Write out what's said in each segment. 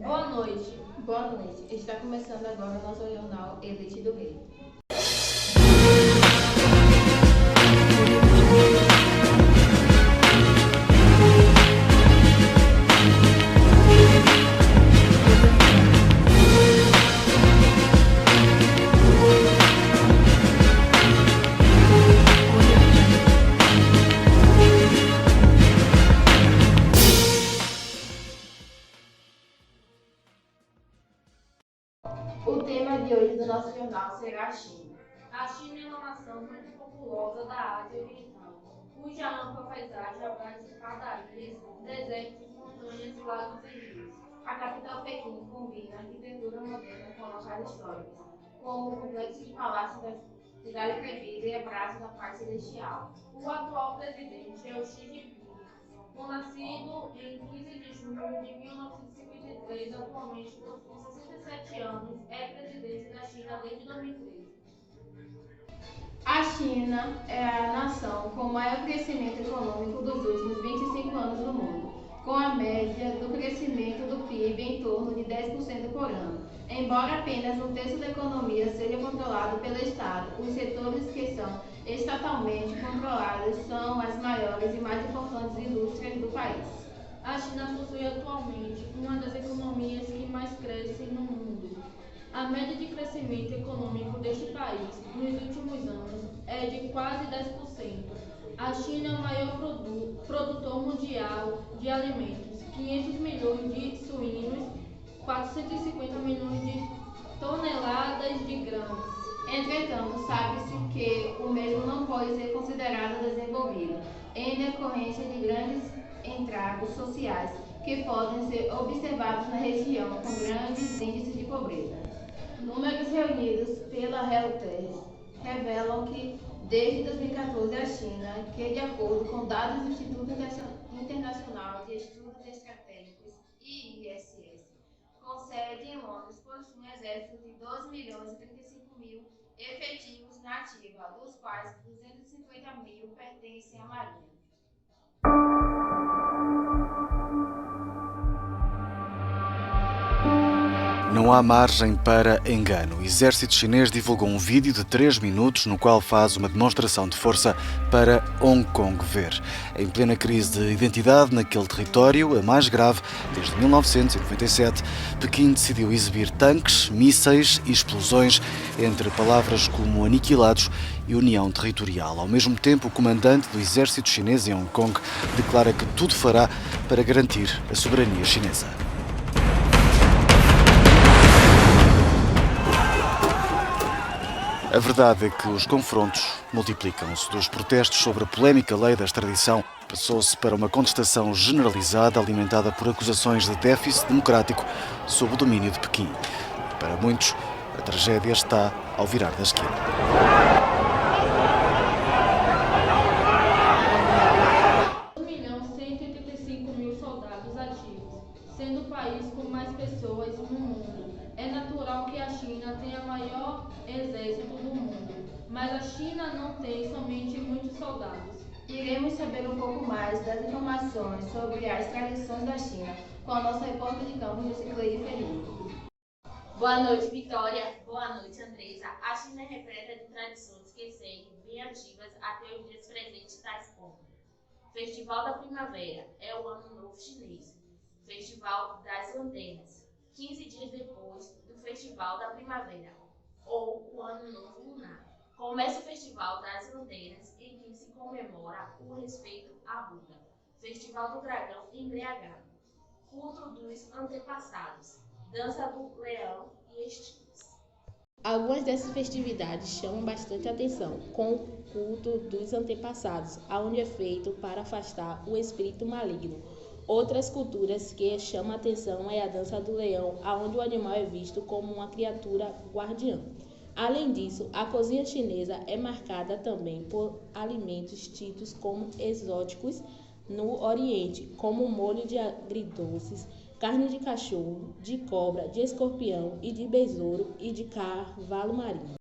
Boa noite. Boa noite. Está começando agora o nosso jornal Elite do Rei. O tema de hoje do nosso jornal será a China. A China é uma nação muito populosa da Ásia Oriental, cuja ampla paisagem abrange padarias, desertos, montanhas, lagos e rios. A capital Pequim combina arquitetura moderna com locais históricos, como o complexo de palácios da cidade proibida e a Praça da Paz Celestial. O atual presidente é o Xi Jinping, nascido em 15 de junho de 1953, atualmente possui 67 anos, é presidente da China desde 2013. A China é a nação com o maior crescimento econômico dos últimos 25 anos no mundo, com a média do crescimento do PIB em torno de 10% por ano. Embora apenas um terço da economia seja controlado pelo Estado, os setores que são estatalmente controlados são as maiores e mais importantes indústrias do país. A China possui atualmente uma das economias que mais crescem no mundo. A média de crescimento econômico deste país nos últimos anos é de quase 10%. A China é o maior produtor mundial de alimentos, 500 milhões de suínos, 450 milhões de toneladas de grãos. Entretanto, sabe-se que o mesmo não pode ser considerado desenvolvido, em decorrência de grandes entraves sociais que podem ser observados na região com grandes índices de pobreza. Números reunidos pela Reuters revelam que, desde 2014, a China, que de acordo com dados do Instituto Internacional de Estudos Estratégicos, IISS, com sede em Londres, possui um exército de 12 milhões e 35 mil efetivos na ativa, dos quais 250 mil pertencem à Marinha. Não há margem para engano. O exército chinês divulgou um vídeo de 3 minutos no qual faz uma demonstração de força para Hong Kong ver. Em plena crise de identidade naquele território, a mais grave desde 1997, Pequim decidiu exibir tanques, mísseis e explosões, entre palavras como aniquilados e união territorial. Ao mesmo tempo, o comandante do exército chinês em Hong Kong declara que tudo fará para garantir a soberania chinesa. A verdade é que os confrontos multiplicam-se. Dos protestos sobre a polémica lei da extradição, passou-se para uma contestação generalizada alimentada por acusações de déficit democrático sob o domínio de Pequim. Para muitos, a tragédia está ao virar da esquina. 1.185.000 soldados ativos, sendo o país com mais pessoas no mundo. É natural que a China tenha o maior exército do mundo, mas a China não tem somente muitos soldados. Iremos saber um pouco mais das informações sobre as tradições da China com a nossa repórter de campo, Lucicleide Felipe. Boa noite, Vitória. Boa noite, Andresa. A China é repleta de tradições que seguem bem ativas até os dias presentes, tais como Festival da Primavera, é o Ano Novo Chinês. Festival das Lanternas, 15 dias depois do Festival da Primavera, ou o Ano Novo Lunar. Começa o Festival das Lanternas, em que se comemora o respeito a Buda. Festival do Dragão Embriagado, culto dos antepassados, dança do leão e estilos. Algumas dessas festividades chamam bastante atenção, com o culto dos antepassados, onde é feito para afastar o espírito maligno. Outras culturas que chamam atenção é a dança do leão, onde o animal é visto como uma criatura guardiã. Além disso, a cozinha chinesa é marcada também por alimentos tidos como exóticos no Oriente, como molho de agridoces, carne de cachorro, de cobra, de escorpião e de besouro e de cavalo marinho.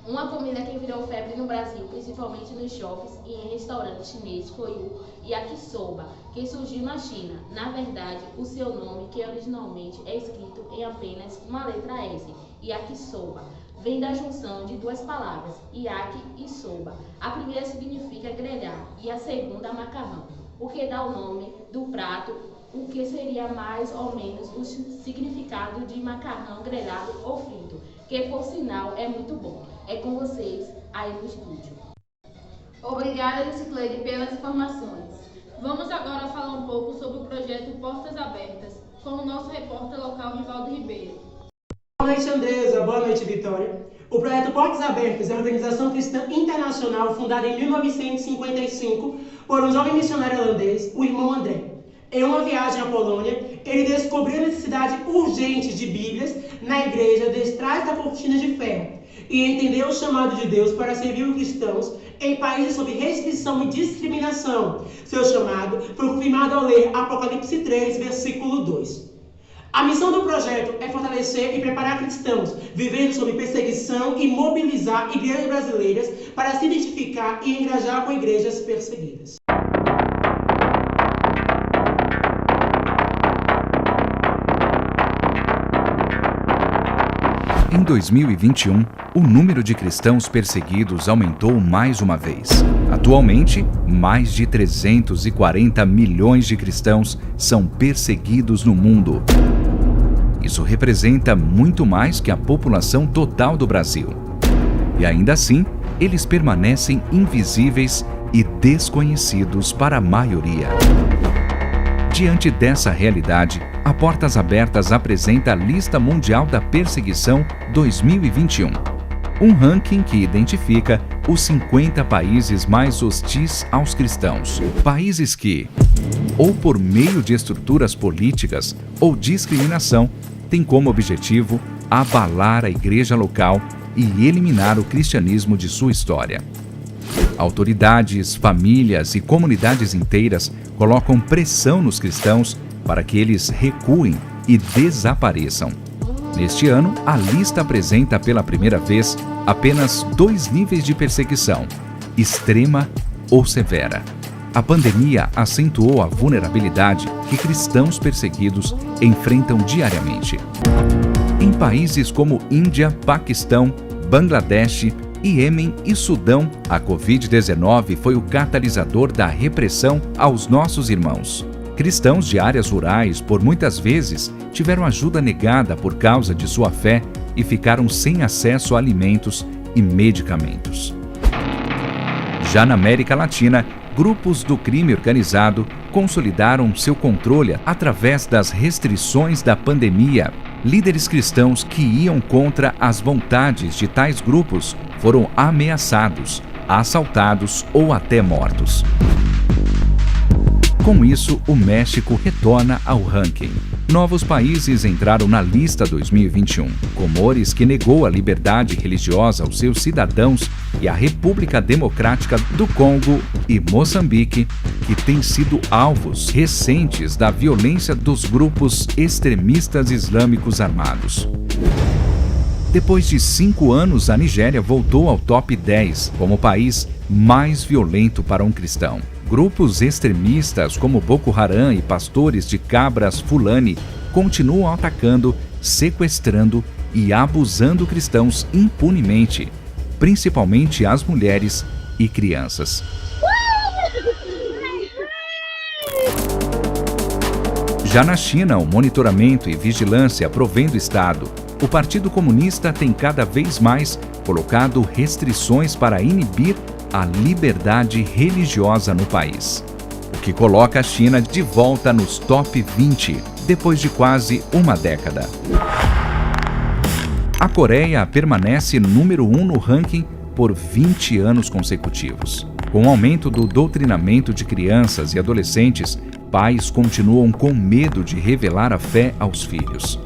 Uma comida que virou febre no Brasil, principalmente nos shoppings e em restaurantes chineses, foi o yakisoba, que surgiu na China. Na verdade, o seu nome, que originalmente é escrito em apenas uma letra S, yakisoba, vem da junção de duas palavras, yaki e soba. A primeira significa grelhar e a segunda macarrão, o que dá o nome do prato, o que seria mais ou menos o significado de macarrão grelhado ou frito, que por sinal é muito bom. É com vocês aí no estúdio. Obrigada, Lucicleide, pelas informações. Vamos agora falar um pouco sobre o projeto Portas Abertas, com o nosso repórter local, Rivaldo Ribeiro. Boa noite, Andresa. Boa noite, Vitória. O projeto Portas Abertas é uma organização cristã internacional fundada em 1955 por um jovem missionário holandês, o irmão André. Em uma viagem à Polônia, ele descobriu a necessidade urgente de Bíblias na igreja detrás da cortina de ferro e entendeu o chamado de Deus para servir os cristãos em países sob restrição e discriminação. Seu chamado foi confirmado ao ler Apocalipse 3, versículo 2. A missão do projeto é fortalecer e preparar cristãos vivendo sob perseguição e mobilizar igrejas brasileiras para se identificar e engajar com igrejas perseguidas. Em 2021, o número de cristãos perseguidos aumentou mais uma vez. Atualmente, mais de 340 milhões de cristãos são perseguidos no mundo. Isso representa muito mais que a população total do Brasil. E ainda assim, eles permanecem invisíveis e desconhecidos para a maioria. Diante dessa realidade, a Portas Abertas apresenta a Lista Mundial da Perseguição 2021, um ranking que identifica os 50 países mais hostis aos cristãos. Países que, ou por meio de estruturas políticas ou discriminação, têm como objetivo abalar a igreja local e eliminar o cristianismo de sua história. Autoridades, famílias e comunidades inteiras colocam pressão nos cristãos para que eles recuem e desapareçam. Neste ano, a lista apresenta pela primeira vez apenas 2 níveis de perseguição: extrema ou severa. A pandemia acentuou a vulnerabilidade que cristãos perseguidos enfrentam diariamente. Em países como Índia, Paquistão, Bangladesh, Iêmen e Sudão, a Covid-19 foi o catalisador da repressão aos nossos irmãos. Cristãos de áreas rurais, por muitas vezes, tiveram ajuda negada por causa de sua fé e ficaram sem acesso a alimentos e medicamentos. Já na América Latina, grupos do crime organizado consolidaram seu controle através das restrições da pandemia. Líderes cristãos que iam contra as vontades de tais grupos foram ameaçados, assaltados ou até mortos. Com isso, o México retorna ao ranking. Novos países entraram na lista 2021. Comores, que negou a liberdade religiosa aos seus cidadãos, e a República Democrática do Congo e Moçambique, que têm sido alvos recentes da violência dos grupos extremistas islâmicos armados. Depois de 5 anos, a Nigéria voltou ao top 10 como o país mais violento para um cristão. Grupos extremistas como Boko Haram e pastores de cabras Fulani continuam atacando, sequestrando e abusando cristãos impunemente, principalmente as mulheres e crianças. Já na China, o monitoramento e vigilância provém do Estado. O Partido Comunista tem cada vez mais colocado restrições para inibir a liberdade religiosa no país, o que coloca a China de volta nos top 20, depois de quase uma década. A Coreia permanece número 1 no ranking por 20 anos consecutivos. Com o aumento do doutrinamento de crianças e adolescentes, pais continuam com medo de revelar a fé aos filhos.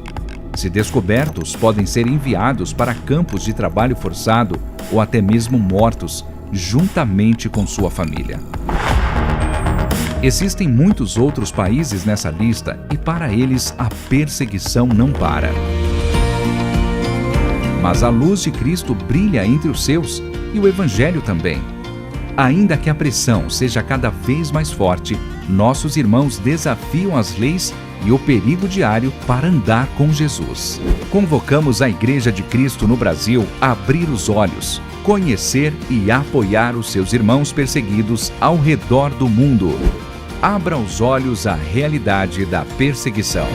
Se descobertos, podem ser enviados para campos de trabalho forçado ou até mesmo mortos, juntamente com sua família. Existem muitos outros países nessa lista e para eles a perseguição não para. Mas a luz de Cristo brilha entre os seus e o Evangelho também. Ainda que a pressão seja cada vez mais forte, nossos irmãos desafiam as leis e o perigo diário para andar com Jesus. Convocamos a Igreja de Cristo no Brasil a abrir os olhos, conhecer e apoiar os seus irmãos perseguidos ao redor do mundo. Abra os olhos à realidade da perseguição.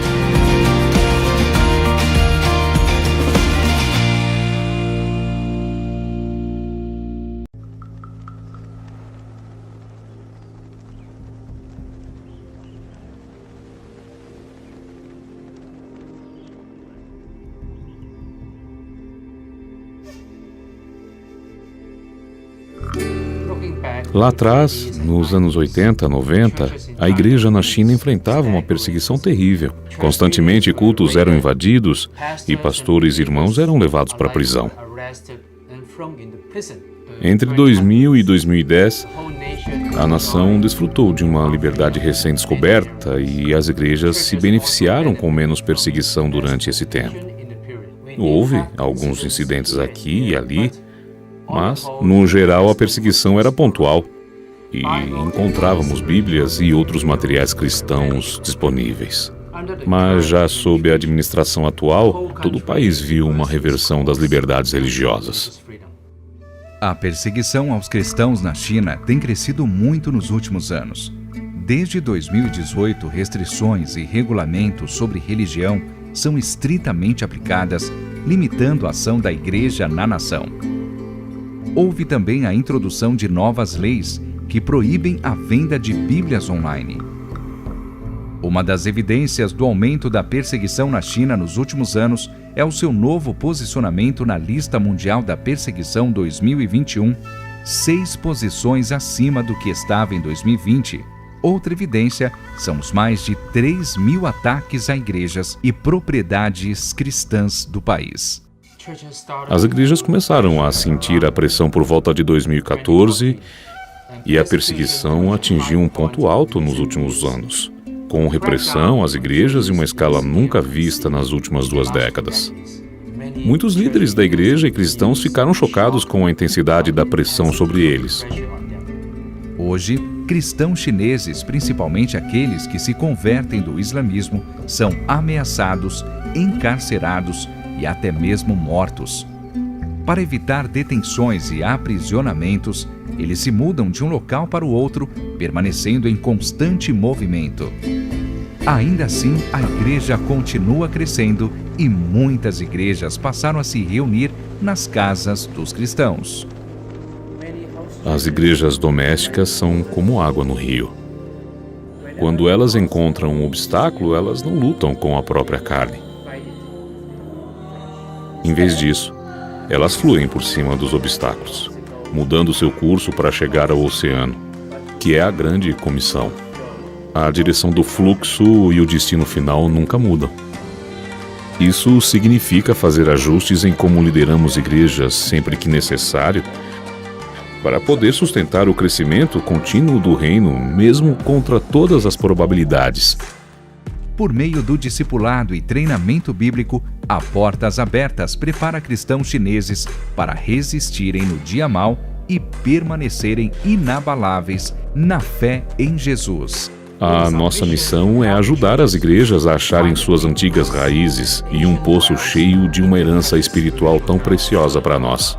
Lá atrás, nos anos 80, 90, a igreja na China enfrentava uma perseguição terrível. Constantemente cultos eram invadidos e pastores e irmãos eram levados para a prisão. Entre 2000 e 2010, a nação desfrutou de uma liberdade recém-descoberta e as igrejas se beneficiaram com menos perseguição durante esse tempo. Houve alguns incidentes aqui e ali, mas, no geral, a perseguição era pontual e encontrávamos Bíblias e outros materiais cristãos disponíveis. Mas já sob a administração atual, todo o país viu uma reversão das liberdades religiosas. A perseguição aos cristãos na China tem crescido muito nos últimos anos. Desde 2018, restrições e regulamentos sobre religião são estritamente aplicadas, limitando a ação da igreja na nação. Houve também a introdução de novas leis que proíbem a venda de Bíblias online. Uma das evidências do aumento da perseguição na China nos últimos anos é o seu novo posicionamento na lista mundial da perseguição 2021, 6 posições acima do que estava em 2020. Outra evidência são os mais de 3.000 ataques a igrejas e propriedades cristãs do país. As igrejas começaram a sentir a pressão por volta de 2014 e a perseguição atingiu um ponto alto nos últimos anos, com repressão às igrejas em uma escala nunca vista nas últimas 2 décadas. Muitos líderes da igreja e cristãos ficaram chocados com a intensidade da pressão sobre eles. Hoje, cristãos chineses, principalmente aqueles que se convertem do islamismo, são ameaçados, encarcerados e até mesmo mortos. Para evitar detenções e aprisionamentos, eles se mudam de um local para o outro, permanecendo em constante movimento. Ainda assim, a igreja continua crescendo e muitas igrejas passaram a se reunir nas casas dos cristãos. As igrejas domésticas são como água no rio. Quando elas encontram um obstáculo, elas não lutam com a própria carne. Em vez disso, elas fluem por cima dos obstáculos, mudando seu curso para chegar ao oceano, que é a grande comissão. A direção do fluxo e o destino final nunca mudam. Isso significa fazer ajustes em como lideramos igrejas sempre que necessário, para poder sustentar o crescimento contínuo do reino, mesmo contra todas as probabilidades. Por meio do discipulado e treinamento bíblico, a Portas Abertas prepara cristãos chineses para resistirem no dia mau e permanecerem inabaláveis na fé em Jesus. A nossa missão é ajudar as igrejas a acharem suas antigas raízes e um poço cheio de uma herança espiritual tão preciosa para nós.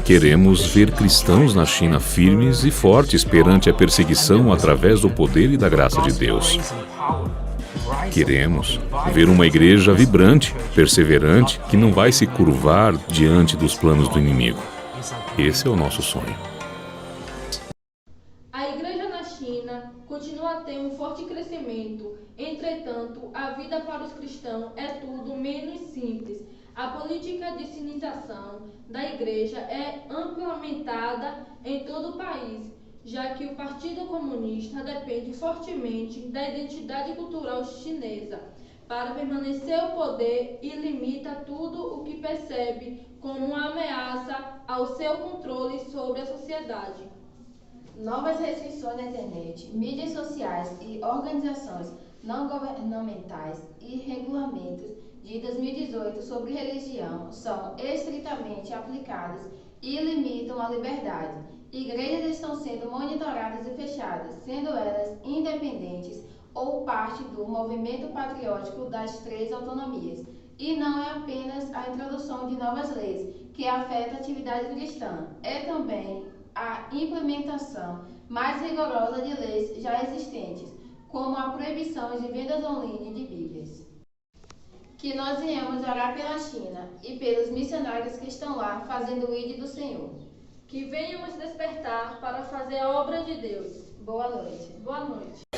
Queremos ver cristãos na China firmes e fortes perante a perseguição através do poder e da graça de Deus. Queremos ver uma igreja vibrante, perseverante, que não vai se curvar diante dos planos do inimigo. Esse é o nosso sonho. A igreja na China continua a ter um forte crescimento. Entretanto, a vida para os cristãos é tudo menos simples. A política de sinização da igreja é implementada em todo o país, já que o Partido Comunista depende fortemente da identidade cultural chinesa para permanecer ao poder e limita tudo o que percebe como uma ameaça ao ao seu controle sobre a sociedade. Novas restrições na internet, mídias sociais e organizações não governamentais e regulamentos de 2018 sobre religião são estritamente aplicados e limitam a liberdade. Igrejas estão sendo monitoradas e fechadas, sendo elas independentes ou parte do movimento patriótico das 3 autonomias. E não é apenas a introdução de novas leis que afeta a atividade cristã, é também a implementação mais rigorosa de leis já existentes, como a proibição de vendas online de Bíblias. Que nós venhamos orar pela China e pelos missionários que estão lá fazendo o ID do Senhor. Que venhamos despertar para fazer a obra de Deus. Boa noite. Boa noite.